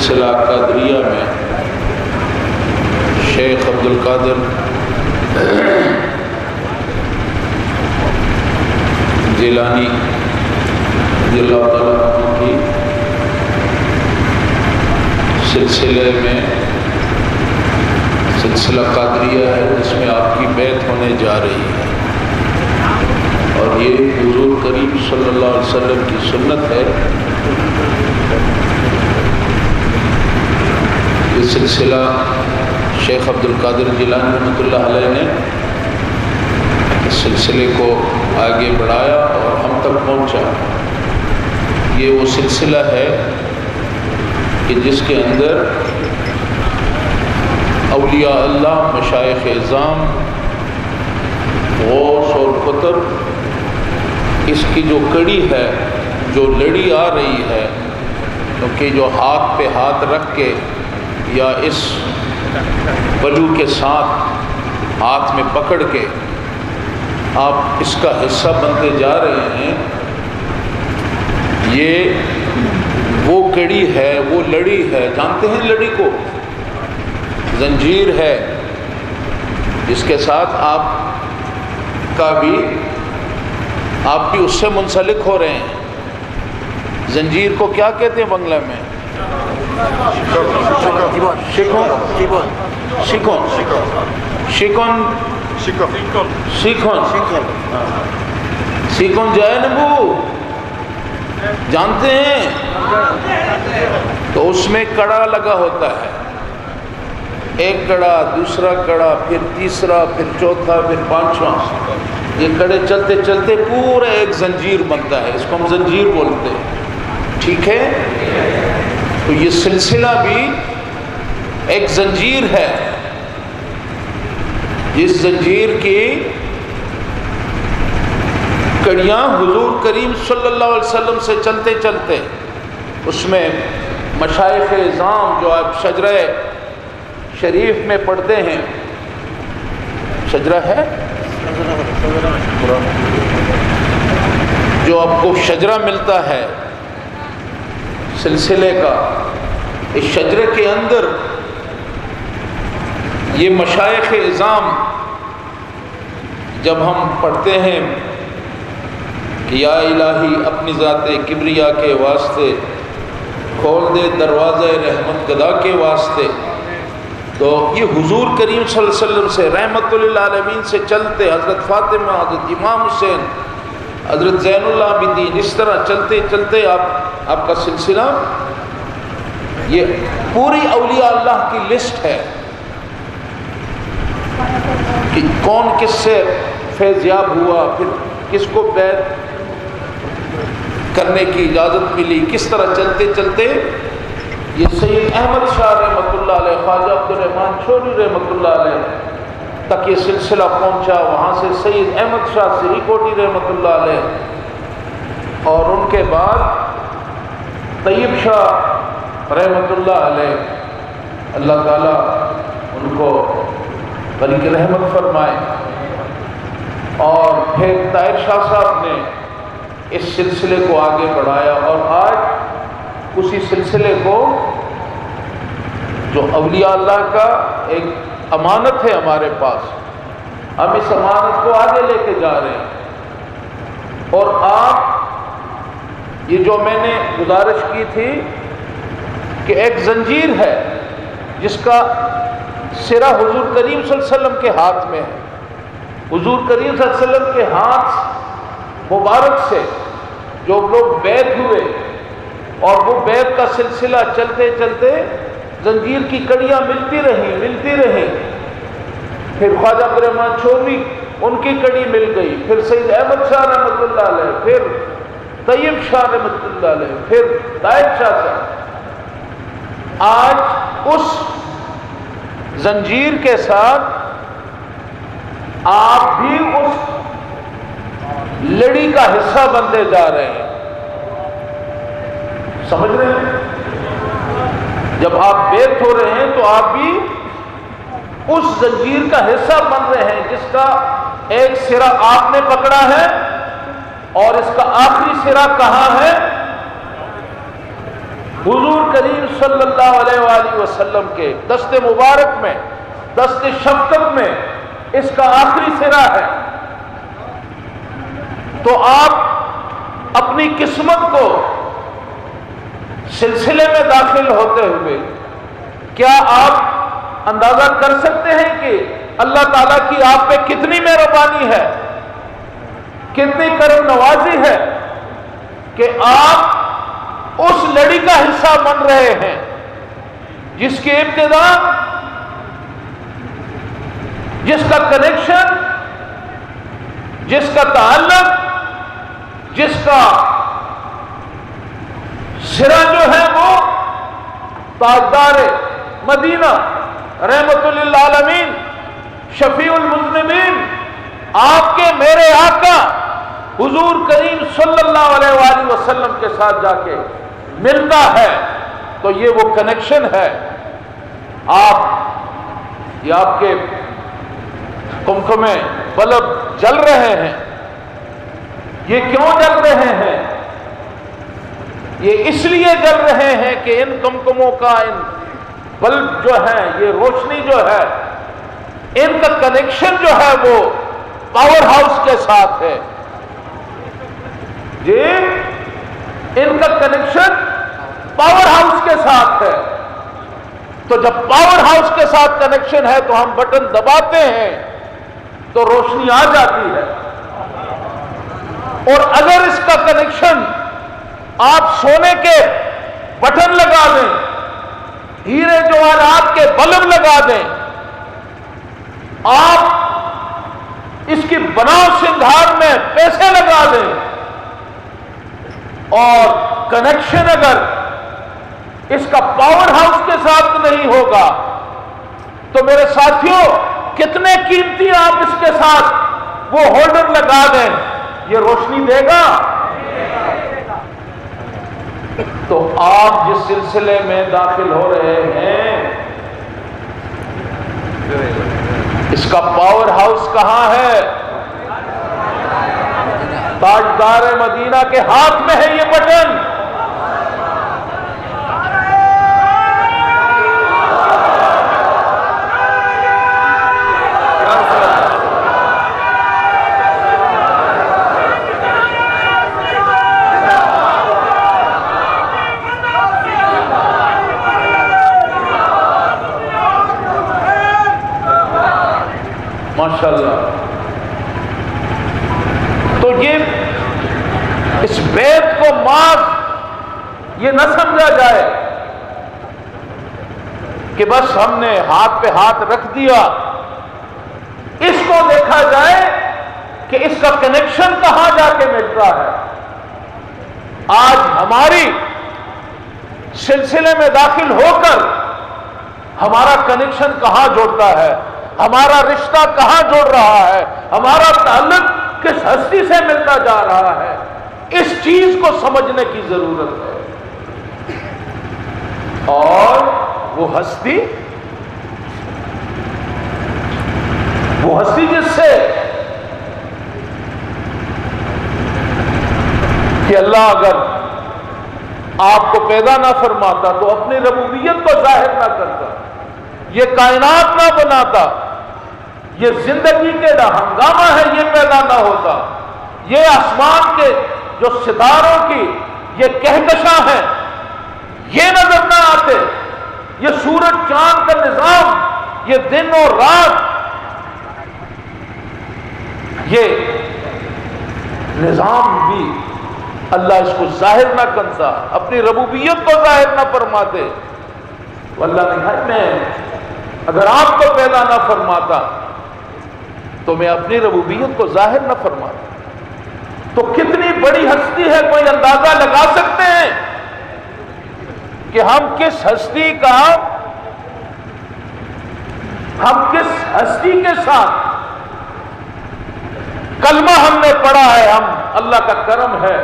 سلسلہ قادریہ میں شیخ عبد القادر جیلانی رضی اللہ تعالیٰ عنہ کی سلسلے میں سلسلہ قادریہ ہے جس میں آپ کی بیعت ہونے جا رہی ہے، اور یہ حضور کریم صلی اللہ علیہ وسلم کی سنت ہے۔ یہ سلسلہ شیخ عبد القادر جیلانی رحمۃ اللہ علیہ نے اس سلسلے کو آگے بڑھایا اور ہم تک پہنچا۔ یہ وہ سلسلہ ہے کہ جس کے اندر اولیاء اللہ، مشائخ اعظام، غوث اور قطب، اس کی جو کڑی ہے، جو لڑی آ رہی ہے، کیونکہ جو ہاتھ پہ ہاتھ رکھ کے یا اس بلو کے ساتھ ہاتھ میں پکڑ کے آپ اس کا حصہ بنتے جا رہے ہیں، یہ وہ کڑی ہے، وہ لڑی ہے۔ جانتے ہیں لڑی کو؟ زنجیر ہے جس کے ساتھ آپ بھی اس سے منسلک ہو رہے ہیں۔ زنجیر کو کیا کہتے ہیں بنگلہ میں؟ سیکھن جائے نبو جانتے ہیں؟ تو اس میں کڑا لگا ہوتا ہے، ایک کڑا، دوسرا کڑا، پھر تیسرا، پھر چوتھا، پھر پانچواں۔ یہ کڑے چلتے چلتے پورا ایک زنجیر بنتا ہے، اس کو ہم زنجیر بولتے ہیں، ٹھیک ہے؟ تو یہ سلسلہ بھی ایک زنجیر ہے، جس زنجیر کی کڑیاں حضور کریم صلی اللہ علیہ وسلم سے چلتے چلتے اس میں مشائخ اعظام جو آپ شجرہ شریف میں پڑھتے ہیں، شجرہ ہے جو آپ کو شجرہ ملتا ہے سلسلے کا، اس شجرے کے اندر یہ مشائخ اعظام جب ہم پڑھتے ہیں کہ یا الہی اپنی ذات کبریا کے واسطے کھول دے دروازہ رحمت گدا کے واسطے، تو یہ حضور کریم صلی اللہ علیہ وسلم سے رحمت للعالمین سے چلتے حضرت فاطمہ، حضرت امام حسین، حضرت زین العابدین، اس طرح چلتے چلتے آپ کا سلسلہ، یہ پوری اولیاء اللہ کی لسٹ ہے کہ کون کس سے فیض یاب ہوا، پھر کس کو بیعت کرنے کی اجازت ملی، کس طرح چلتے چلتے یہ سید احمد شاہ رحمۃ اللہ علیہ، خواجہ عبد الرحمن چھوٹی رحمۃ اللہ علیہ تک یہ سلسلہ پہنچا۔ وہاں سے سید احمد شاہ سری کوٹی رحمۃ اللہ علیہ، اور ان کے بعد طیب شاہ رحمۃ اللہ علیہ، اللہ تعالیٰ ان کو غریق رحمت فرمائے، اور پھر طاہر شاہ صاحب نے اس سلسلے کو آگے بڑھایا، اور آج اسی سلسلے کو جو اولیاء اللہ کا ایک امانت ہے ہمارے پاس، ہم اس امانت کو آگے لے کے جا رہے ہیں۔ اور آپ یہ جو میں نے گزارش کی تھی کہ ایک زنجیر ہے جس کا سرا حضور کریم صلی اللہ علیہ وسلم کے ہاتھ میں ہے، حضور کریم صلی اللہ علیہ وسلم کے ہاتھ مبارک سے جو لوگ بیعت ہوئے، اور وہ بیعت کا سلسلہ چلتے چلتے زنجیر کی کڑیاں ملتی رہیں، پھر خواجہ عبد الرحمن چھوٹی ان کی کڑی مل گئی، پھر سید احمد شاہ رحمۃ اللہ علیہ، پھر طیب شاہ رحمۃ اللہ علیہ، پھر طاہر شاہ صاحب۔ آج اس زنجیر کے ساتھ آپ بھی اس لڑی کا حصہ بنتے جا رہے ہیں، سمجھ رہے ہیں؟ جب آپ بیعت ہو رہے ہیں تو آپ بھی اس زنجیر کا حصہ بن رہے ہیں جس کا ایک سرا آپ نے پکڑا ہے، اور اس کا آخری سرا کہاں ہے؟ حضور کریم صلی اللہ علیہ وآلہ وسلم کے دست مبارک میں، دست شفقت میں اس کا آخری سرا ہے، تو آپ اپنی قسمت کو سلسلے میں داخل ہوتے ہوئے کیا آپ اندازہ کر سکتے ہیں کہ اللہ تعالیٰ کی آپ پہ کتنی مہربانی ہے، کتنی کرم نوازی ہے کہ آپ اس لڑی کا حصہ بن رہے ہیں جس کی ابتدا، جس کا کنیکشن، جس کا تعلق، جس کا سرا جو ہے وہ تاجدار مدینہ رحمت للعالمین شفیع المذنبین آپ کے میرے آقا حضور کریم صلی اللہ علیہ وآلہ وسلم کے ساتھ جا کے ملتا ہے، تو یہ وہ کنیکشن ہے۔ یہ آپ کے کمکمے بلب جل رہے ہیں، یہ کیوں جل رہے ہیں؟ یہ اس لیے جل رہے ہیں کہ ان کمکموں کا، ان بلب جو ہے، یہ روشنی جو ہے، ان کا کنیکشن جو ہے وہ پاور ہاؤس کے ساتھ ہے جی، ان کا کنیکشن پاور ہاؤس کے ساتھ ہے۔ تو جب پاور ہاؤس کے ساتھ کنیکشن ہے تو ہم بٹن دباتے ہیں تو روشنی آ جاتی ہے، اور اگر اس کا کنیکشن آپ سونے کے بٹن لگا دیں، ہیرے جواہرات کے بلب لگا دیں، آپ اس کی بناؤ سنگھار میں پیسے لگا دیں، اور کنیکشن اگر اس کا پاور ہاؤس کے ساتھ نہیں ہوگا تو میرے ساتھیوں کتنے قیمتی آپ اس کے ساتھ وہ ہولڈر لگا دیں، یہ روشنی دے گا؟ تو آپ جس سلسلے میں داخل ہو رہے ہیں اس کا پاور ہاؤس کہاں ہے؟ تاجدار مدینہ کے ہاتھ میں ہے یہ بٹن۔ ماشاءاللہ۔ تو یہ اس بیت کو معاف یہ نہ سمجھا جائے کہ بس ہم نے ہاتھ پہ ہاتھ رکھ دیا، اس کو دیکھا جائے کہ اس کا کنیکشن کہاں جا کے ملتا ہے۔ آج ہماری سلسلے میں داخل ہو کر ہمارا کنیکشن کہاں جوڑتا ہے، ہمارا رشتہ کہاں جوڑ رہا ہے، ہمارا تعلق کس ہستی سے ملتا جا رہا ہے، اس چیز کو سمجھنے کی ضرورت ہے۔ اور وہ ہستی جس سے کہ اللہ اگر آپ کو پیدا نہ فرماتا تو اپنی ربوبیت کو ظاہر نہ کرتا، یہ کائنات نہ بناتا، یہ زندگی کے ہنگامہ ہے یہ پیدا نہ ہوتا، یہ آسمان کے جو ستاروں کی یہ کہکشاں ہیں یہ نظر نہ آتے، یہ سورج چاند کا نظام، یہ دن اور رات، یہ نظام بھی اللہ اس کو ظاہر نہ کرتا، اپنی ربوبیت کو ظاہر نہ فرماتے۔ اللہ نے کہا میں اگر آپ کو پیدا نہ فرماتا تو میں اپنی ربوبیت کو ظاہر نہ فرماتا۔ تو کتنی بڑی ہستی ہے، کوئی اندازہ لگا سکتے ہیں کہ ہم کس ہستی کے ساتھ کلمہ ہم نے پڑھا ہے، ہم اللہ کا کرم ہے۔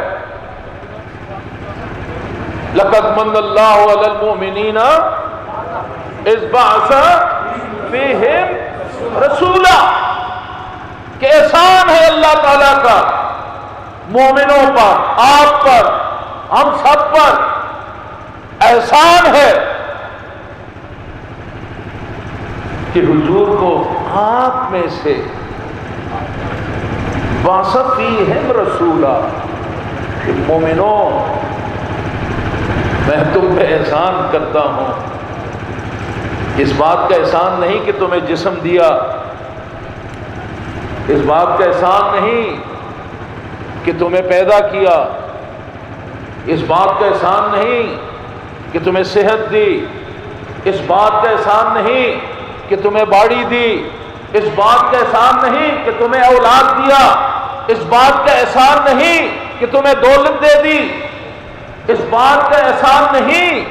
لقد من اللہ علی المؤمنین اذ بعث فیہم رسولا، کہ احسان ہے اللہ تعالیٰ کا مومنوں پر، آپ پر، ہم سب پر احسان ہے کہ حضور کو آپ میں سے واسط فیہم رسولا، کہ مومنوں میں تم پہ احسان کرتا ہوں، اس بات کا احسان نہیں کہ تمہیں جسم دیا، اس بات کا احسان نہیں کہ تمہیں پیدا کیا، اس بات کا احسان نہیں کہ تمہیں صحت دی، اس بات کا احسان نہیں کہ تمہیں باڑی دی، اس بات کا احسان نہیں کہ تمہیں اولاد دیا، اس بات کا احسان نہیں کہ تمہیں دولت دے دی، اس بات کا احسان نہیں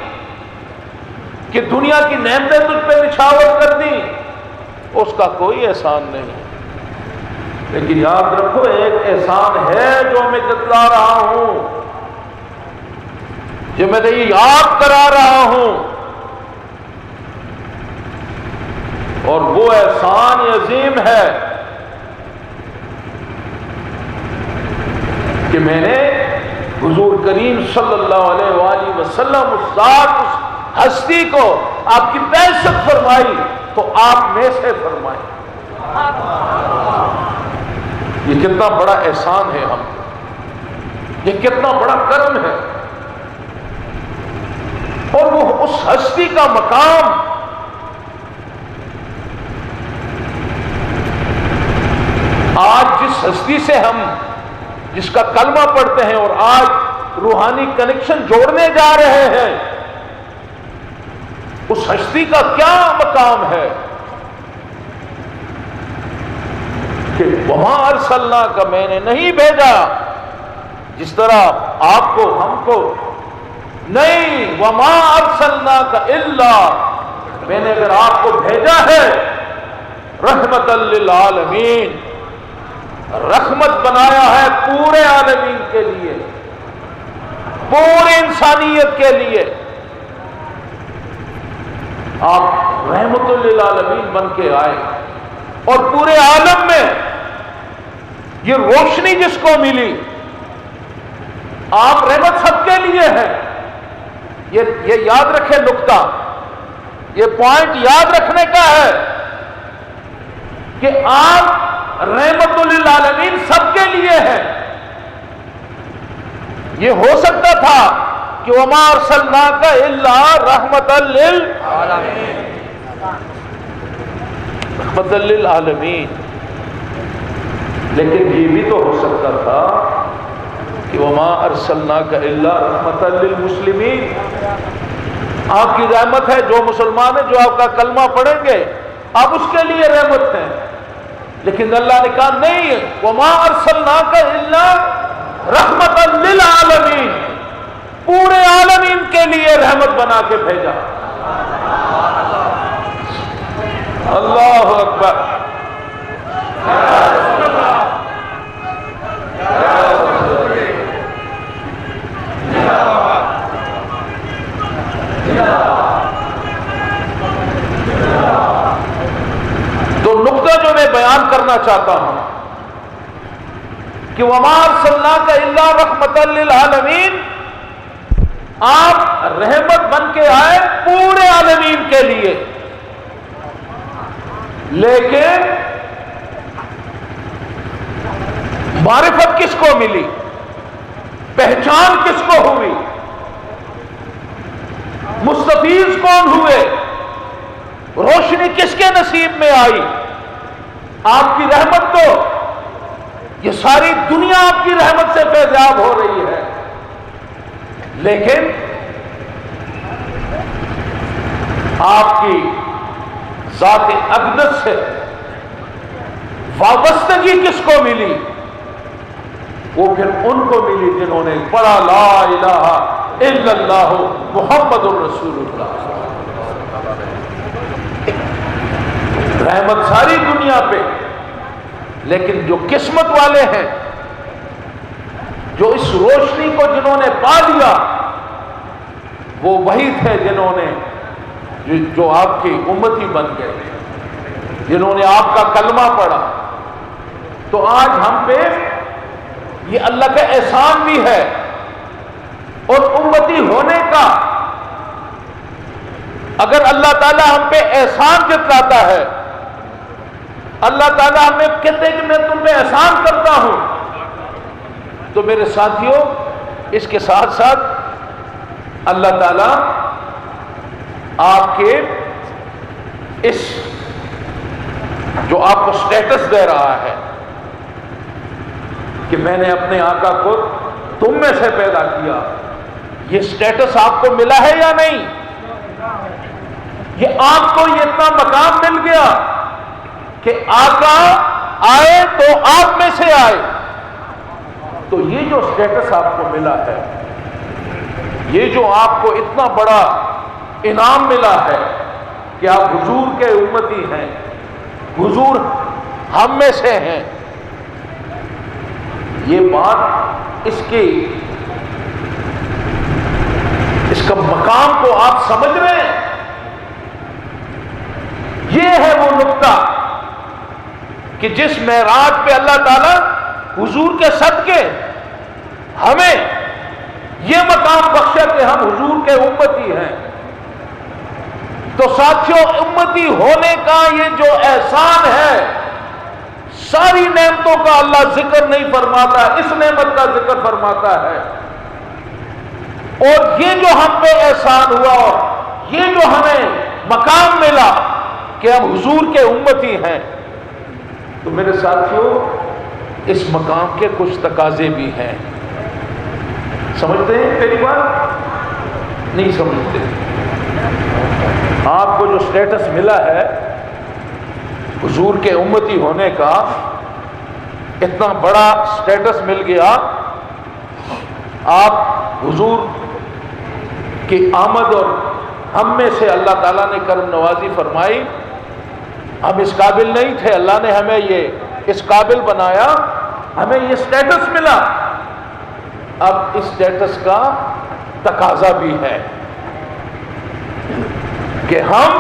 کہ دنیا کی نعمتیں تجھ پہ نچھاور کر دی، اس کا کوئی احسان نہیں۔ لیکن یاد رکھو ایک احسان ہے جو میں جتلا رہا ہوں، جو میں یہ یاد کرا رہا ہوں، اور وہ احسان عظیم ہے کہ میں نے حضور کریم صلی اللہ علیہ وآلہ وسلم اس ذات، اس ہستی کو آپ کی بعثت فرمائی تو آپ میں سے فرمائی۔ یہ کتنا بڑا احسان ہے ہم، یہ کتنا بڑا کرم ہے، اور وہ اس ہستی کا مقام آج جس ہستی سے ہم جس کا کلمہ پڑھتے ہیں اور آج روحانی کنیکشن جوڑنے جا رہے ہیں، اس ہستی کا کیا مقام ہے کہ وہاں ارسلناک کا میں نے نہیں بھیجا، جس طرح آپ کو ہم کو نہیں، وما ارسلناک الا، میں نے اگر آپ کو بھیجا ہے رحمت للعالمین، رحمت بنایا ہے پورے عالمین کے لیے، پورے انسانیت کے لیے، آپ رحمت للعالمین بن کے آئے، اور پورے عالم میں یہ روشنی جس کو ملی، آپ رحمت سب کے لیے ہیں۔ یہ یاد رکھے نقطہ، یہ پوائنٹ یاد رکھنے کا ہے کہ آپ رحمت للعالمین سب کے لیے ہے۔ یہ ہو سکتا تھا کہ وما ارسلناک الا رحمت للعالمین، رحمت للعالمین، لیکن یہ بھی تو ہو سکتا تھا کہ وما ارسلناک الا رحمت للمسلمین، آپ کی رحمت ہے جو مسلمان ہیں، جو آپ کا کلمہ پڑھیں گے آپ اس کے لیے رحمت ہیں، لیکن اللہ نے کہا نہیں، وما ارسلناک الا رحمت للعالمین، پورے عالمین کے لیے رحمت بنا کے بھیجا۔ اللہ اکبر، تو نقطہ جو میں بیان کرنا چاہتا ہوں کہ وما ارسلناک الا رحمت للعالمین، آپ رحمت بن کے آئے پورے عالمین کے لیے، لیکن معرفت کس کو ملی، پہچان کس کو ہوئی، مستفیض کون ہوئے، روشنی کس کے نصیب میں آئی؟ آپ کی رحمت تو یہ ساری دنیا آپ کی رحمت سے فیضیاب ہو رہی ہے، لیکن آپ کی ذات اقدس سے وابستگی کس کو ملی؟ وہ پھر ان کو ملی جنہوں نے پڑھا لا الہ الا اللہ محمد الرسول اللہ۔ رحمت ساری دنیا پہ، لیکن جو قسمت والے ہیں، جو اس روشنی کو جنہوں نے پا لیا، وہ وہی تھے جنہوں نے جو آپ کی امتی بن گئے، جنہوں نے آپ کا کلمہ پڑھا۔ تو آج ہم پہ یہ اللہ کا احسان بھی ہے، اور امتی ہونے کا اگر اللہ تعالیٰ ہم پہ احسان جتلاتا ہے، اللہ تعالیٰ ہمیں کہتے ہیں کہ میں تم پہ احسان کرتا ہوں، تو میرے ساتھیوں اس کے ساتھ ساتھ اللہ تعالیٰ آپ کے اس جو آپ کو سٹیٹس دے رہا ہے کہ میں نے اپنے آقا کو تم میں سے پیدا کیا، یہ سٹیٹس آپ کو ملا ہے یا نہیں؟ یہ آپ کو یہ اتنا مقام مل گیا کہ آقا آئے تو آپ میں سے آئے، تو یہ جو سٹیٹس آپ کو ملا ہے، یہ جو آپ کو اتنا بڑا انعام ملا ہے کہ آپ حضور کے امتی ہیں، حضور ہم میں سے ہیں، یہ بات اس کا مقام کو آپ سمجھ رہے ہیں؟ یہ ہے وہ نقطہ کہ جس معراج پہ اللہ تعالیٰ حضور کے صدقے ہمیں یہ مقام بخشا کہ ہم حضور کے امتی ہیں۔ تو ساتھیوں، امتی ہونے کا یہ جو احسان ہے، ساری نعمتوں کا اللہ ذکر نہیں فرماتا، اس نعمت کا ذکر فرماتا ہے، اور یہ جو ہم پہ احسان ہوا اور یہ جو ہمیں مقام ملا کہ ہم حضور کے امتی ہیں، تو میرے ساتھیوں اس مقام کے کچھ تقاضے بھی ہیں۔ سمجھتے ہیں میری بات؟ نہیں سمجھتے؟ آپ کو جو سٹیٹس ملا ہے حضور کے امتی ہونے کا، اتنا بڑا سٹیٹس مل گیا، آپ حضور کی آمد اور ہم میں سے اللہ تعالیٰ نے کرم نوازی فرمائی، ہم اس قابل نہیں تھے، اللہ نے ہمیں یہ اس قابل بنایا، ہمیں یہ سٹیٹس ملا۔ اب اس سٹیٹس کا تقاضا بھی ہے کہ ہم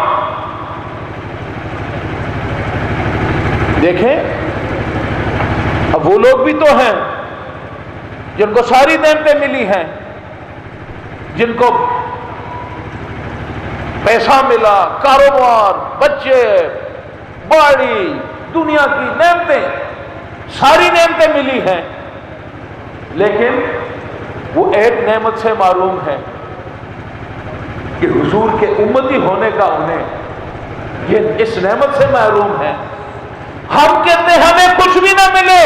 دیکھیں، اب وہ لوگ بھی تو ہیں جن کو ساری نعمتیں ملی ہیں، جن کو پیسہ ملا، کاروبار، بچے، باڑی، دنیا کی نعمتیں، ساری نعمتیں ملی ہیں، لیکن وہ ایک نعمت سے محروم ہے کہ حضور کے امتی ہونے کا انہیں یہ اس نعمت سے محروم ہے۔ ہم کہتے ہیں ہمیں کچھ بھی نہ ملے،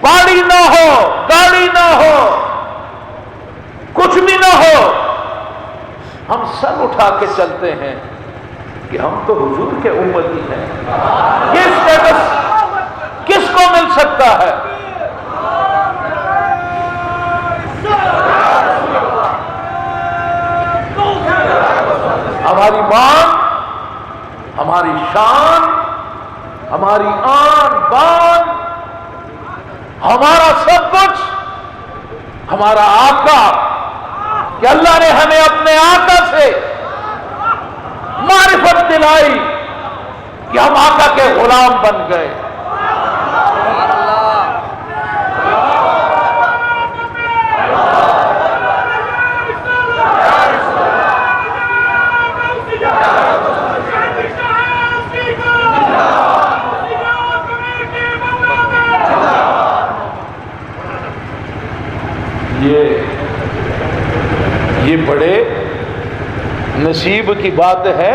باڑی نہ ہو، گاڑی نہ ہو، کچھ بھی نہ ہو، ہم سر اٹھا کے چلتے ہیں کہ ہم تو حضور کے امتی ہیں۔ یہ سٹیٹس کس کو مل سکتا ہے؟ ہماری مان، ہماری شان، ہماری آن بان، ہمارا سب کچھ ہمارا آقا، کہ اللہ نے ہمیں اپنے آقا سے معرفت دلائی کہ ہم آقا کے غلام بن گئے۔ یہ بڑے نصیب کی بات ہے،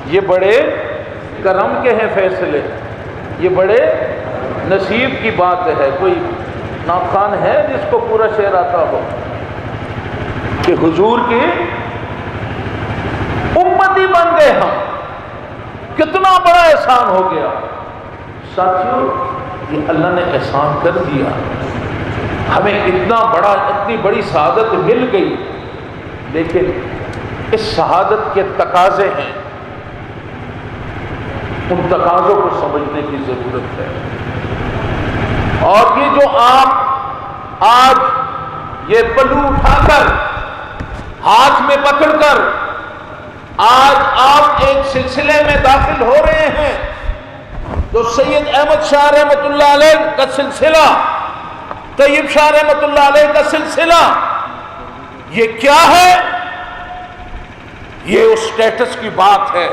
یہ بڑے کرم کے ہیں فیصلے، یہ بڑے نصیب کی بات ہے۔ کوئی ناخوان ہے جس کو پورا شعر آتا ہو کہ حضور کی امتی بن گئے ہم، کتنا بڑا احسان ہو گیا۔ ساتھیوں، یہ اللہ نے احسان کر دیا، ہمیں اتنی بڑی سعادت مل گئی، لیکن اس سعادت کے تقاضے ہیں، ان تقاضوں کو سمجھنے کی ضرورت ہے۔ اور یہ جو آپ آج یہ پلو اٹھا کر ہاتھ میں پکڑ کر آج آپ ایک سلسلے میں داخل ہو رہے ہیں، تو سید احمد شاہ رحمۃ اللہ علیہ کا سلسلہ، طیب شاہ رحمۃ اللہ علیہ کا سلسلہ، یہ کیا ہے؟ یہ اس سٹیٹس کی بات ہے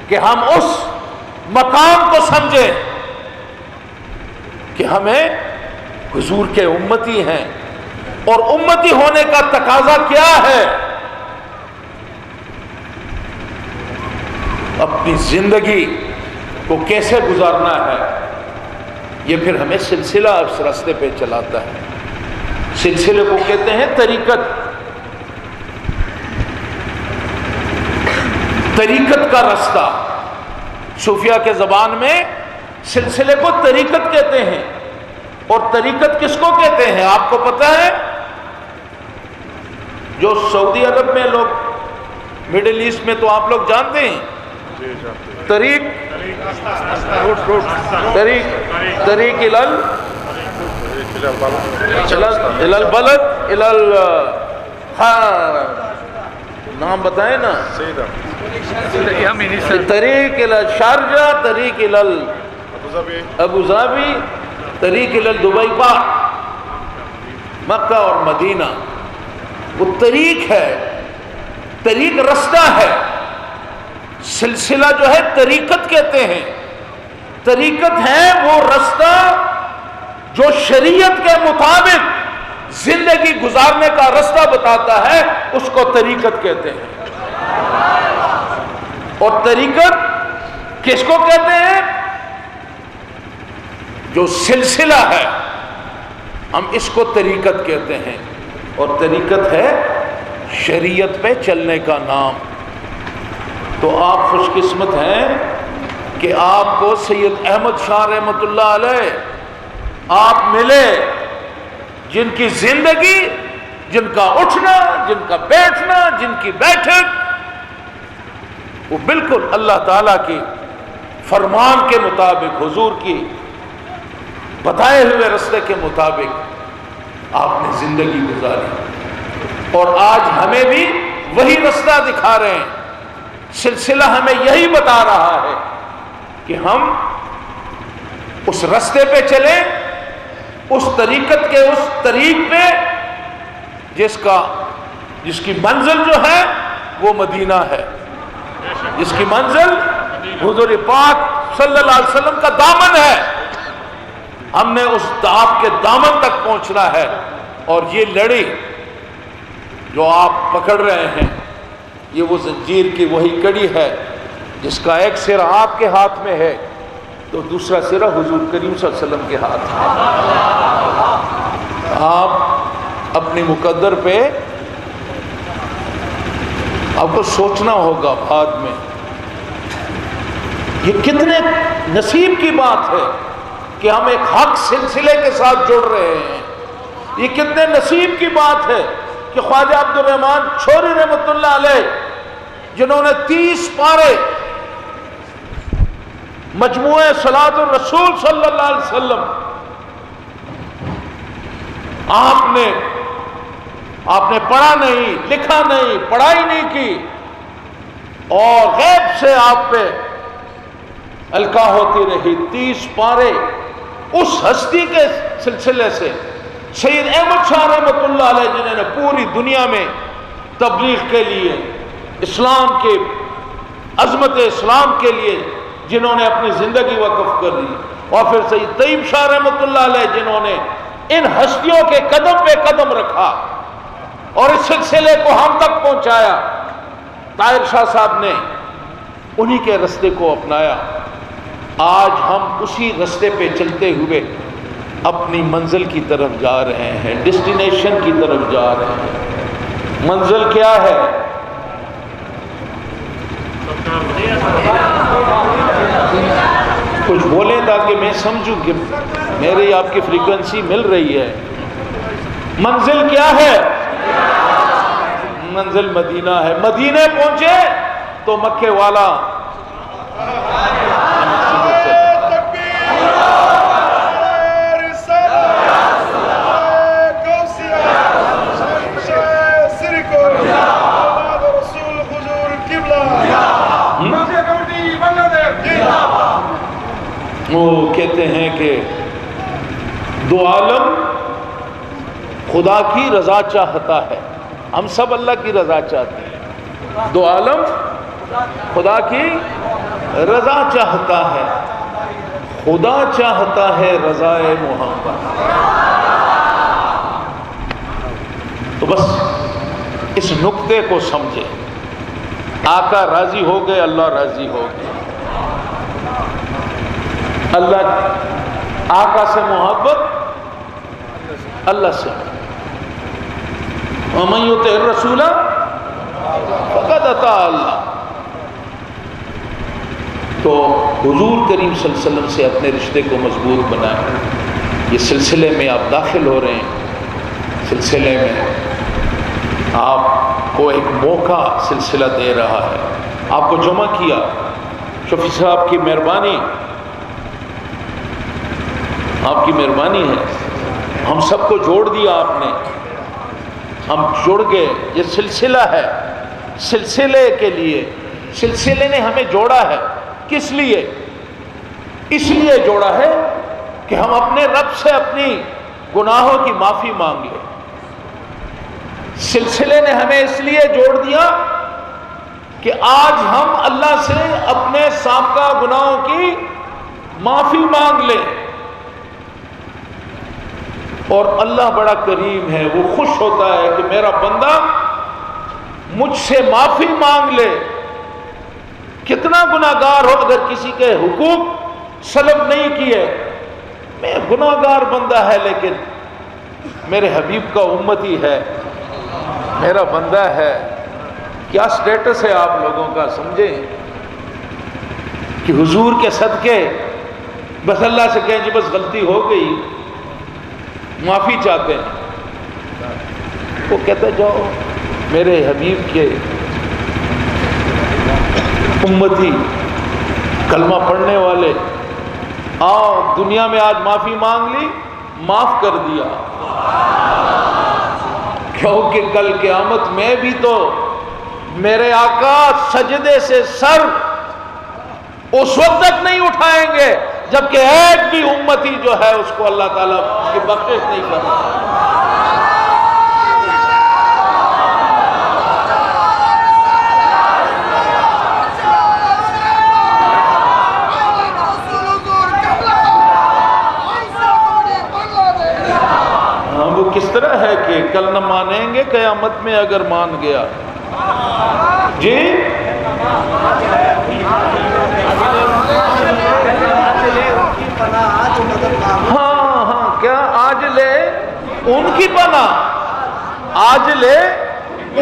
کہ ہم اس مقام کو سمجھیں کہ ہمیں حضور کے امتی ہیں، اور امتی ہونے کا تقاضا کیا ہے؟ اپنی زندگی کو کیسے گزارنا ہے، یہ پھر ہمیں سلسلہ اس راستے پہ چلاتا ہے۔ سلسلے کو کہتے ہیں طریقت، طریقت کا راستہ۔ صوفیہ کے زبان میں سلسلے کو طریقت کہتے ہیں، اور طریقت کس کو کہتے ہیں آپ کو پتہ ہے؟ جو سعودی عرب میں لوگ، مڈل ایسٹ میں تو آپ لوگ جانتے ہیں، طریق الالبلد نام بتائیں نا، طریق الشارجہ، طریق ابو ظبی، طریق دبئی پار، مکہ اور مدینہ۔ وہ طریق ہے، طریق رستہ ہے۔ سلسلہ جو ہے طریقت کہتے ہیں۔ طریقت ہے وہ رستہ جو شریعت کے مطابق زندگی گزارنے کا رستہ بتاتا ہے، اس کو طریقت کہتے ہیں۔ اور طریقت کس کو کہتے ہیں؟ جو سلسلہ ہے، ہم اس کو طریقت کہتے ہیں، اور طریقت ہے شریعت پہ چلنے کا نام۔ تو آپ خوش قسمت ہیں کہ آپ کو سید احمد شاہ رحمۃ اللہ علیہ آپ ملے، جن کی زندگی، جن کا اٹھنا، جن کا بیٹھنا، جن کی بیٹھک وہ بالکل اللہ تعالیٰ کی فرمان کے مطابق، حضور کی بتائے ہوئے راستے کے مطابق آپ نے زندگی گزاری، اور آج ہمیں بھی وہی راستہ دکھا رہے ہیں۔ سلسلہ ہمیں یہی بتا رہا ہے کہ ہم اس راستے پہ چلیں، اس طریقت کے اس طریق پہ جس کی منزل جو ہے وہ مدینہ ہے، جس کی منزل حضور پاک صلی اللہ علیہ وسلم کا دامن ہے۔ ہم نے اس آپ کے دامن تک پہنچنا ہے، اور یہ لڑی جو آپ پکڑ رہے ہیں، یہ وہ زنجیر کی وہی کڑی ہے جس کا ایک سرا آپ کے ہاتھ میں ہے تو دوسرا سرا حضور کریم صلی اللہ علیہ وسلم کے ہاتھ میں۔ آپ اپنی مقدر پہ آپ کو سوچنا ہوگا بعد میں، یہ کتنے نصیب کی بات ہے کہ ہم ایک حق سلسلے کے ساتھ جڑ رہے ہیں۔ یہ کتنے نصیب کی بات ہے کہ خواجہ عبد الرحمن چھوری رحمۃ اللہ علیہ، جنہوں نے 30 پارے مجموعہ صلاۃ الرسول صلی اللہ علیہ وسلم آپ نے پڑھا نہیں، لکھا نہیں، پڑھائی نہیں کی، اور غیب سے آپ پہ القاء ہوتی رہی 30 پارے اس ہستی کے سلسلے سے سید احمد شاہ رحمۃ اللہ علیہ، جنہوں نے پوری دنیا میں تبلیغ کے لیے، اسلام کے عظمت اسلام کے لیے جنہوں نے اپنی زندگی وقف کر دی، اور پھر سید طیب شاہ رحمۃ اللہ علیہ جنہوں نے ان ہستیوں کے قدم پہ قدم رکھا اور اس سلسلے کو ہم تک پہنچایا۔ طاہر شاہ صاحب نے انہی کے راستے کو اپنایا۔ آج ہم اسی راستے پہ چلتے ہوئے اپنی منزل کی طرف جا رہے ہیں، ڈیسٹینیشن کی طرف جا رہے ہیں۔ منزل کیا ہے؟ کچھ بولیں تاکہ میں سمجھوں کہ میری آپ کی فریکوینسی مل رہی ہے۔ منزل کیا ہے؟ منزل مدینہ ہے۔ مدینے پہنچے تو مکے والا وہ کہتے ہیں کہ دو عالم خدا کی رضا چاہتا ہے، ہم سب اللہ کی رضا چاہتے ہیں، دو عالم خدا کی رضا چاہتا ہے، خدا چاہتا ہے رضائے محمد. تو بس اس نقطے کو سمجھے، آقا راضی ہو گئے، اللہ راضی ہو گئے. اللہ آقا سے محبت، اللہ سے. وَمَن يُطِعِ الرَّسُولَ فَقَدْ أَطَاعَ اللَّهَ. تو حضور کریم صلی اللہ علیہ وسلم سے اپنے رشتے کو مضبوط بنائیں. یہ سلسلے میں آپ داخل ہو رہے ہیں، سلسلے میں آپ کو ایک موقع سلسلہ دے رہا ہے. آپ کو جمع کیا، شفیع صاحب کی مہربانی، آپ کی مہربانی ہے. ہم سب کو جوڑ دیا آپ نے، ہم جڑ گئے. یہ سلسلہ ہے، سلسلے کے لیے، سلسلے نے ہمیں جوڑا ہے. کس لیے؟ اس لیے جوڑا ہے کہ ہم اپنے رب سے اپنی گناہوں کی معافی مانگ لیں. سلسلے نے ہمیں اس لیے جوڑ دیا کہ آج ہم اللہ سے اپنے سابقہ گناہوں کی معافی مانگ لیں. اور اللہ بڑا کریم ہے، وہ خوش ہوتا ہے کہ میرا بندہ مجھ سے معافی مانگ لے. کتنا گناہگار ہو، اگر کسی کے حقوق سلب نہیں کیے، میں گناہگار بندہ ہے لیکن میرے حبیب کا امتی ہے، میرا بندہ ہے. کیا سٹیٹس ہے آپ لوگوں کا، سمجھیں کہ حضور کے صدقے بس اللہ سے کہیں جی بس غلطی ہو گئی، معافی چاہتے ہیں. وہ کہتا جاؤ میرے حبیب کے امتی، کلمہ پڑھنے والے، آؤ دنیا میں آج معافی مانگ لی، معاف کر دیا. کیونکہ کل قیامت میں بھی تو میرے آقا سجدے سے سر اس وقت تک نہیں اٹھائیں گے جبکہ ایک بھی امتی جو ہے اس کو اللہ تعالیٰ کی بخشش نہیں کرتا. وہ کس طرح ہے کہ کل نہ مانیں گے، قیامت میں اگر مان گیا. جی ہاں ہاں، کیا آج لے ان کی پناہ، آج لے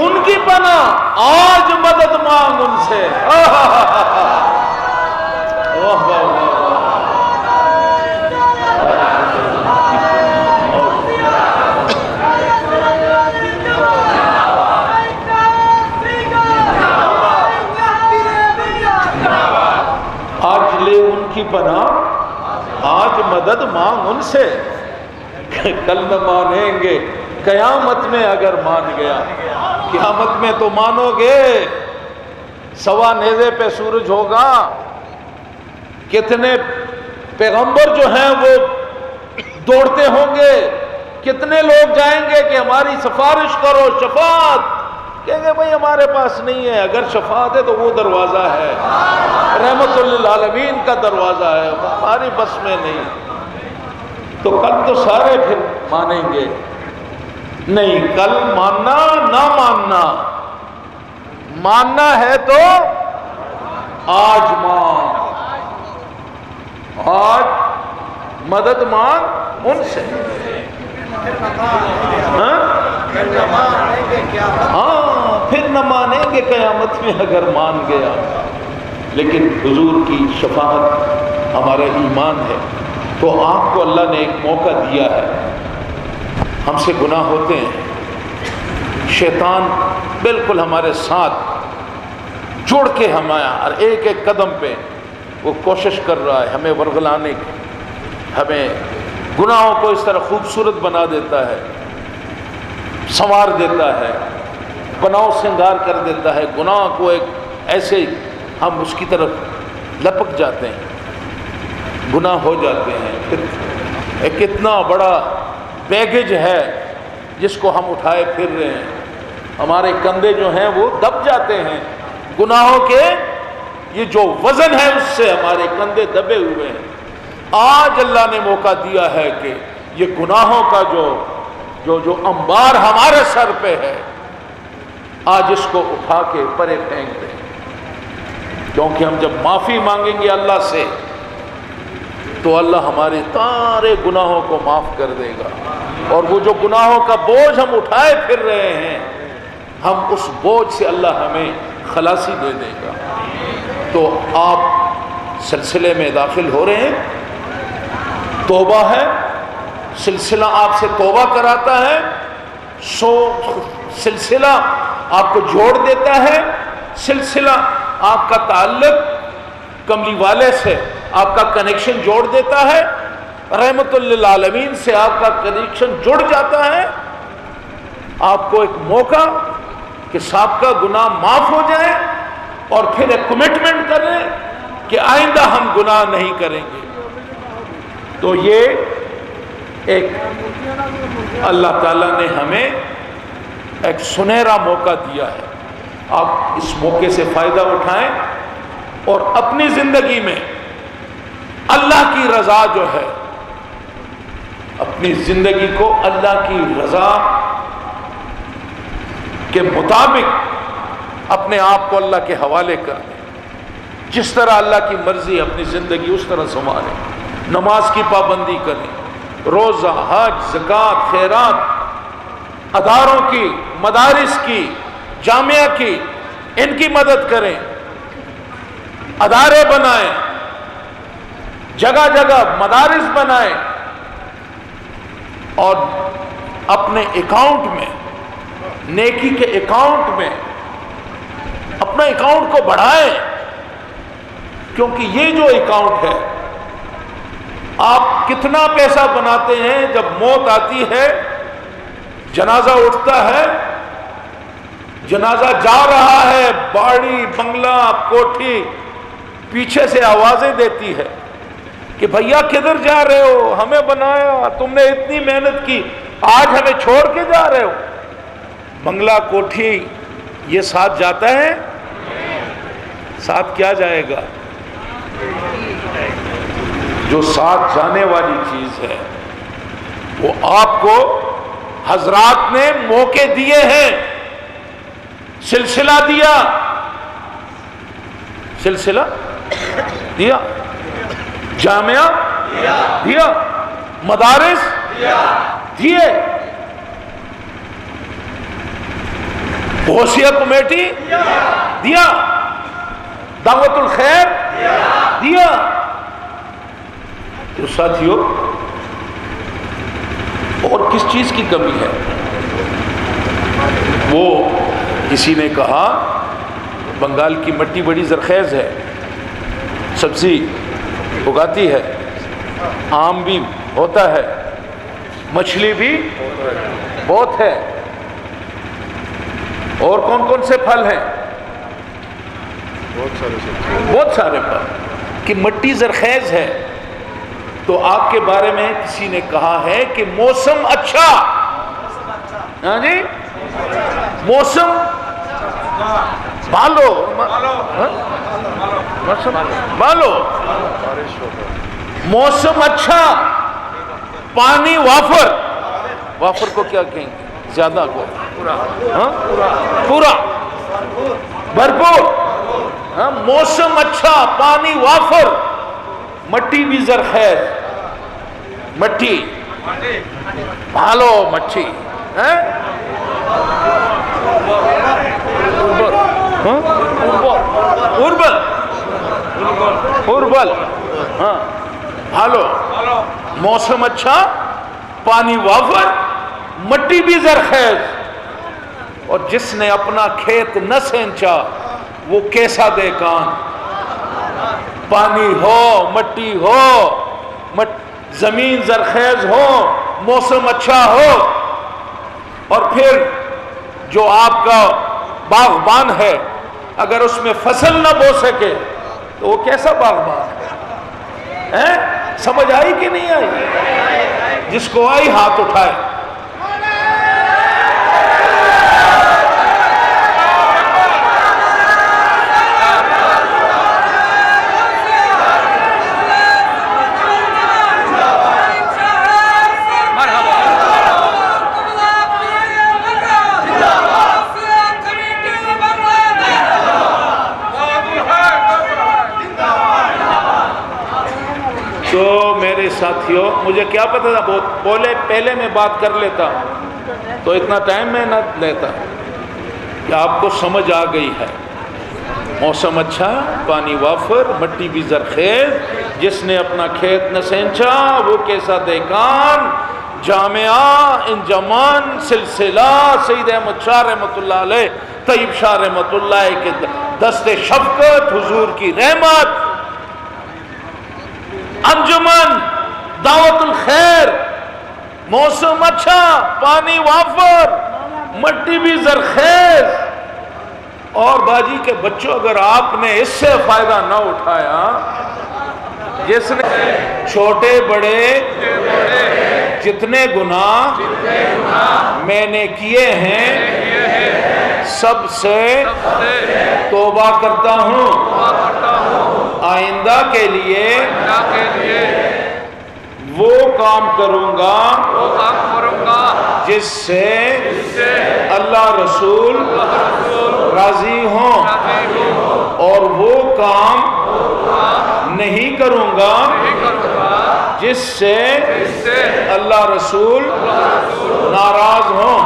ان کی پناہ، آج مدد مانگ ان سے. واہ واہ واہ. آج لے ان کی پناہ، آج مدد مانگ ان سے. کل نہ مانیں گے، قیامت میں اگر مان گیا. قیامت میں تو مانو گے، سوا نیزے پہ سورج ہوگا. کتنے پیغمبر جو ہیں وہ دوڑتے ہوں گے، کتنے لوگ جائیں گے کہ ہماری سفارش کرو، شفاعت. کہیں گے بھائی ہمارے پاس نہیں ہے. اگر شفاعت ہے تو وہ دروازہ ہے، رحمت للعالمین کا دروازہ ہے، ہماری بس میں نہیں. تو کل تو سارے پھر مانیں گے. نہیں، کل ماننا نہ ماننا، ماننا ہے تو آج مان، آج مدد مانگ ان سے. ہاں پھر نہ مانیں گے قیامت میں اگر مان گیا. لیکن حضور کی شفاعت ہمارا ایمان ہے. تو آپ کو اللہ نے ایک موقع دیا ہے. ہم سے گناہ ہوتے ہیں، شیطان بالکل ہمارے ساتھ جڑ کے ہمارا ایک ایک قدم پہ وہ کوشش کر رہا ہے ہمیں ورغلانے کی. ہمیں گناہوں کو اس طرح خوبصورت بنا دیتا ہے، سنوار دیتا ہے، بناؤ سنگار کر دیتا ہے. گناہ کو ایک ایسے ہم اس کی طرف لپک جاتے ہیں، گناہ ہو جاتے ہیں. ایک کتنا بڑا بیگیج ہے جس کو ہم اٹھائے پھر رہے ہیں. ہمارے کندھے جو ہیں وہ دب جاتے ہیں گناہوں کے، یہ جو وزن ہے اس سے ہمارے کندھے دبے ہوئے ہیں۔ آج اللہ نے موقع دیا ہے کہ یہ گناہوں کا جو انبار ہمارے سر پہ ہے، آج اس کو اٹھا کے پرے پھینک دیں، کیونکہ ہم جب معافی مانگیں گے اللہ سے تو اللہ ہمارے سارے گناہوں کو معاف کر دے گا، اور وہ جو گناہوں کا بوجھ ہم اٹھائے پھر رہے ہیں، ہم اس بوجھ سے اللہ ہمیں خلاصی دے دے گا۔ تو آپ سلسلے میں داخل ہو رہے ہیں، توبہ ہے، سلسلہ آپ سے توبہ کراتا ہے، سلسلہ آپ کو جوڑ دیتا ہے، سلسلہ آپ کا تعلق کملی والے سے آپ کا کنیکشن جوڑ دیتا ہے، رحمت للعالمین سے آپ کا کنیکشن جڑ جاتا ہے۔ آپ کو ایک موقع کہ سابقہ گناہ معاف ہو جائے، اور پھر ایک کمٹمنٹ کریں کہ آئندہ ہم گناہ نہیں کریں گے۔ تو یہ ایک اللہ تعالیٰ نے ہمیں ایک سنہرا موقع دیا ہے، آپ اس موقع سے فائدہ اٹھائیں اور اپنی زندگی میں اللہ کی رضا جو ہے، اپنی زندگی کو اللہ کی رضا کے مطابق اپنے آپ کو اللہ کے حوالے کر دیں، جس طرح اللہ کی مرضی اپنی زندگی اس طرح سنبھالیں، نماز کی پابندی کریں، روزہ، حج، زکوٰۃ، خیرات، اداروں کی، مدارس کی، جامعہ کی، ان کی مدد کریں، ادارے بنائیں، جگہ جگہ مدارس بنائیں، اور اپنے اکاؤنٹ میں، نیکی کے اکاؤنٹ میں اپنا اکاؤنٹ کو بڑھائیں، کیونکہ یہ جو اکاؤنٹ ہے، آپ کتنا پیسہ بناتے ہیں، جب موت آتی ہے، جنازہ اٹھتا ہے، جنازہ جا رہا ہے، باڑی، بنگلہ، کوٹھی پیچھے سے آوازیں دیتی ہے کہ بھیا کدھر جا رہے ہو، ہمیں بنایا، تم نے اتنی محنت کی، آج ہمیں چھوڑ کے جا رہے ہو۔ بنگلہ، کوٹھی، یہ ساتھ جاتا ہے؟ ساتھ کیا جائے گا؟ جو ساتھ جانے والی چیز ہے وہ آپ کو حضرات نے موقع دیے ہیں، سلسلہ دیا، سلسلہ دیا، جامعہ دیا، مدارس دیے، غوثیہ کمیٹی دیا، دعوت الخیر دیا۔ تو ساتھیوں، اور کس چیز کی کمی ہے؟ وہ کسی نے کہا بنگال کی مٹی بڑی زرخیز ہے، سبزی اگاتی ہے، آم بھی ہوتا ہے، مچھلی بھی بہت ہے، اور کون کون سے پھل ہیں؟ بہت سارے پھل، کہ مٹی زرخیز ہے۔ تو آپ کے بارے میں کسی نے کہا ہے کہ موسم اچھا، ہاں جی، موسم بالو، موسم اچھا، پانی وافر، وافر کو کیا کہیں گے؟ زیادہ کو، پورا، بھرپور، موسم اچھا، پانی وافر، مٹی بھی زرخیز، مٹی بھالو، مچھی، اربل، ہاں، بھالو، موسم اچھا، پانی وافر، مٹی بھی زرخیز، اور جس نے اپنا کھیت نہ سینچا وہ کیسا دے کان۔ پانی ہو، مٹی ہو، زمین زرخیز ہو، موسم اچھا ہو، اور پھر جو آپ کا باغبان ہے اگر اس میں فصل نہ بو سکے تو وہ کیسا باغبان ہے؟ سمجھ آئی کہ نہیں آئی؟ جس کو آئی ہاتھ اٹھائے۔ ساتھیوں مجھے کیا پتہ تھا، بہت پہلے میں بات کر لیتا تو اتنا ٹائم میں نہ لیتا، کہ آپ کو سمجھ آ گئی ہے۔ موسم اچھا، پانی وافر، مٹی بھی زرخیز، جس نے اپنا کھیت نہ سینچا وہ کیسا دیکان، جامعہ انجمان سلسلہ سید احمد شاہ رحمۃ اللہ علیہ، طیب شاہ رحمۃ اللہ کے دست شفقت، حضور کی رحمت، انجمن دعوت الخیر، موسم اچھا، پانی وافر، مٹی بھی زرخیز۔ اور باجی کے بچوں، اگر آپ نے اس سے فائدہ نہ اٹھایا، جس نے چھوٹے بڑے جتنے گناہ میں نے کیے ہیں سب سے توبہ کرتا ہوں، آئندہ کے لیے وہ کام کروں گا جس سے اللہ رسول راضی ہوں، اور وہ کام نہیں کروں گا جس سے اللہ رسول ناراض ہوں۔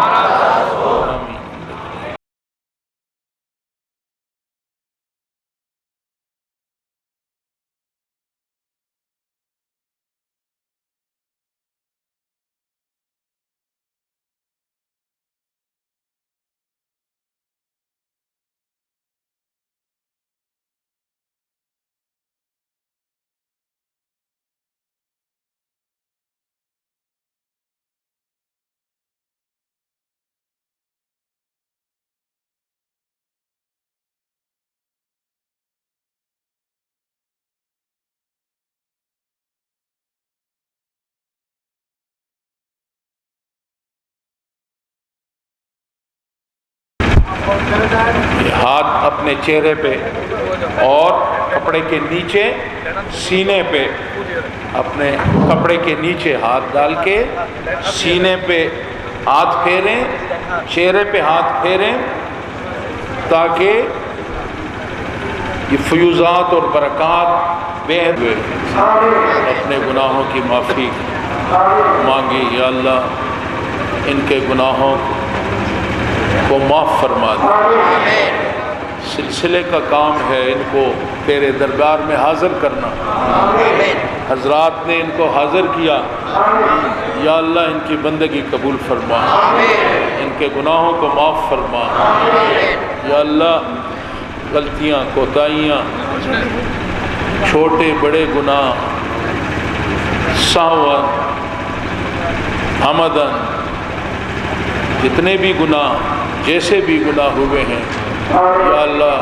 ہاتھ اپنے چہرے پہ اور کپڑے کے نیچے سینے پہ، اپنے کپڑے کے نیچے ہاتھ ڈال کے سینے پہ ہاتھ پھیریں، چہرے پہ ہاتھ پھیریں، تاکہ یہ فیوزات اور برکات بے حد ہوئے۔ اپنے گناہوں کی معافی مانگی، یا اللہ ان کے گناہوں کو معاف فرما دے۔ سلسلے کا کام ہے ان کو تیرے دربار میں حاضر کرنا، حضرات نے ان کو حاضر کیا، یا اللہ ان کی بندگی قبول فرما، ان کے گناہوں کو معاف فرما، یا اللہ غلطیاں، کوتاہیاں، چھوٹے بڑے گناہ، سہون، عمدن، جتنے بھی گناہ، جیسے بھی گناہ ہوئے ہیں، یا اللہ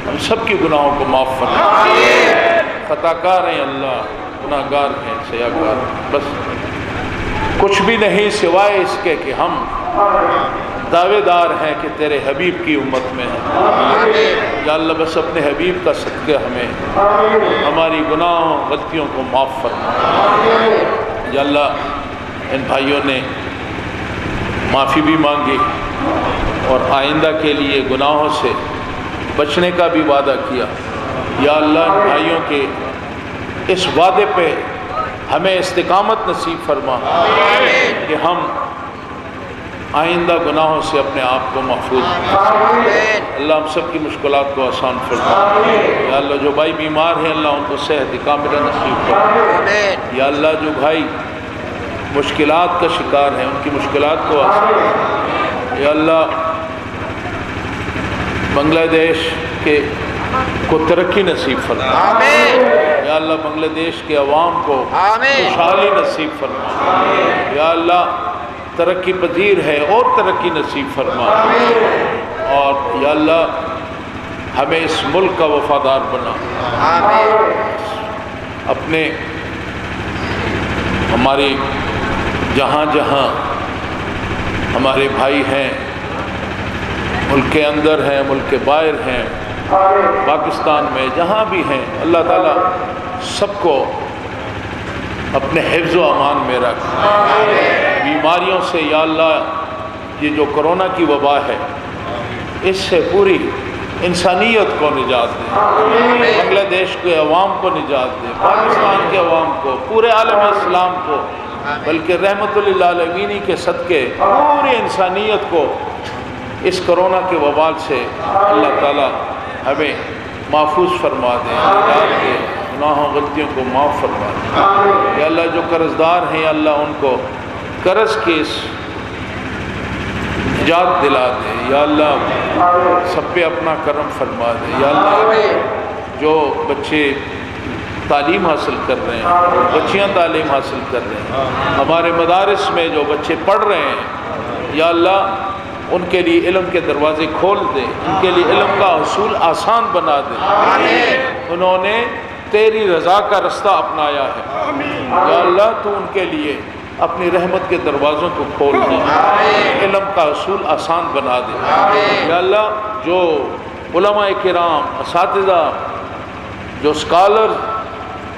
ہم سب کی گناہوں کو معاف فرما۔ خطا کار ہیں اللہ، گناہ گار ہیں، سیاہکار، بس کچھ بھی نہیں سوائے اس کے کہ ہم دعوے دار ہیں کہ تیرے حبیب کی امت میں ہیں۔ یا اللہ بس اپنے حبیب کا صدقہ ہمیں ہماری گناہوں غلطیوں کو معاف فرما۔ یا اللہ ان بھائیوں نے معافی بھی مانگی اور آئندہ کے لیے گناہوں سے بچنے کا بھی وعدہ کیا۔ یا اللہ ان بھائیوں کے اس وعدے پہ ہمیں استقامت نصیب فرما کہ ہم آئندہ گناہوں سے اپنے آپ کو محفوظ اللہ ہم سب کی مشکلات کو آسان فرما۔ یا اللہ جو بھائی بیمار ہیں اللہ ان کو صحت کاملہ نصیب فرما۔ یا اللہ جو بھائی مشکلات کا شکار ہیں ان کی مشکلات کو آسان فرما۔ یا اللہ بنگلہ دیش کو ترقی نصیب فرما۔ یا اللہ بنگلہ دیش کے عوام کو خوشحالی نصیب فرما۔ یا اللہ ترقی پذیر ہے اور ترقی نصیب فرما، اور یا اللہ ہمیں اس ملک کا وفادار بنا۔ اپنے ہمارے جہاں جہاں ہمارے بھائی ہیں، ملک کے اندر ہیں، ملک کے باہر ہیں، پاکستان میں جہاں بھی ہیں، اللہ تعالیٰ سب کو اپنے حفظ و امان میں رکھ۔ بیماریوں سے یا اللہ یہ جو کرونا کی وبا ہے اس سے پوری انسانیت کو نجات دے، بنگلہ دیش کے عوام کو نجات دے، پاکستان کے عوام کو، پورے عالم اسلام کو، بلکہ رحمت للعالمین کے صدقے پوری انسانیت کو اس کرونا کے وبال سے اللہ تعالی ہمیں محفوظ فرما دے، نجات دے، گناہوں غلطیوں کو معاف فرما دے۔ یا اللہ جو قرض دار ہیں یا اللہ ان کو قرض کی نجات دلا دے، یا اللہ سب پہ اپنا کرم فرما دے، یا اللہ جو بچے تعلیم حاصل کر رہے ہیں، بچیاں تعلیم حاصل کر رہے ہیں، ہمارے مدارس میں جو بچے پڑھ رہے ہیں، یا اللہ ان کے لیے علم کے دروازے کھول دے، ان کے لیے علم کا حصول آسان بنا دے۔ انہوں نے تیری رضا کا رستہ اپنایا ہے، یا اللہ تو ان کے لیے اپنی رحمت کے دروازوں کو کھول دے، علم کا حصول آسان بنا دے۔ یا اللہ جو علماء کرام، اساتذہ، جو اسکالر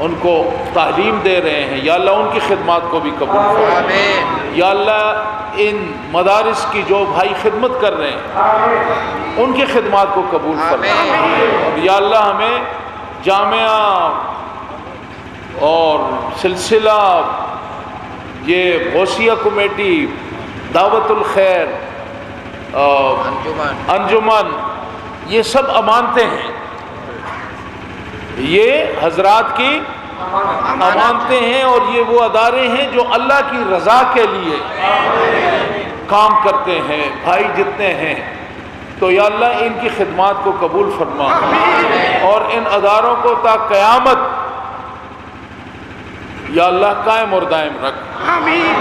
ان کو تعلیم دے رہے ہیں، یا اللہ ان کی خدمات کو بھی قبول فرما۔ یا اللہ ان مدارس کی جو بھائی خدمت کر رہے ہیں ان کی خدمات کو قبول فرما۔ یا اللہ ہمیں جامعہ اور سلسلہ، یہ غوثیہ کمیٹی، دعوت الخیر، انجمن، یہ سب امانتیں ہیں، یہ حضرات کی امانتیں ہیں، اور یہ وہ ادارے ہیں جو اللہ کی رضا کے لیے کام کرتے ہیں، بھائی جتنے ہیں۔ تو یا اللہ ان کی خدمات کو قبول فرما، اور ان اداروں کو تا قیامت یا اللہ قائم اور دائم رکھ،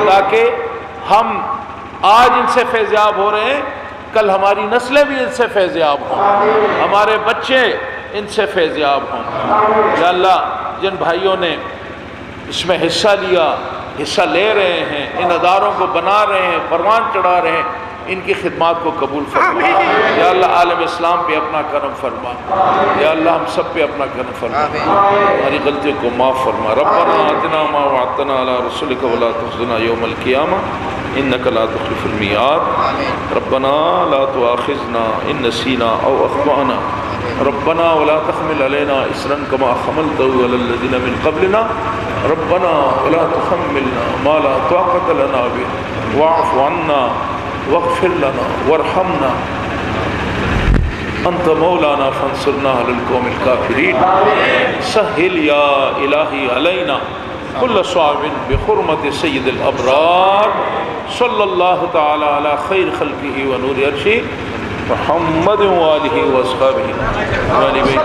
تاکہ ہم آج ان سے فیضیاب ہو رہے ہیں، کل ہماری نسلیں بھی ان سے فیضیاب ہوں، ہمارے بچے ان سے فیضیاب ہوں۔ یا اللہ جن بھائیوں نے اس میں حصہ لیا، حصہ لے رہے ہیں، ان اداروں کو بنا رہے ہیں، پروان چڑھا رہے ہیں، ان کی خدمات کو قبول فرما۔ یا اللہ عالم اسلام پہ اپنا کرم فرما، یا اللہ ہم سب پہ اپنا کرم فرما، ہماری غلطیوں کو معاف فرما۔ ربنا آتنا ما وعدتنا علی رسولک ولا تخزنا یوم القیامہ انک لا تخلف المیعاد۔ ربنا لا تؤاخذنا ان نسینا او اخطأنا، ربنا ولا تحمل علينا إصرا كما حملته على الذين من قبلنا، ربنا ولا تحملنا ما لا طاقة لنا به واعف عنا واغفر لنا وارحمنا أنت مولانا فانصرنا على القوم الكافرين۔ سهل يا إلهي علينا كل صعب بحرمة سيد الأبرار صلى الله تعالى على خير خلقه ونور عرشه محمد وآلہ وصحبہ۔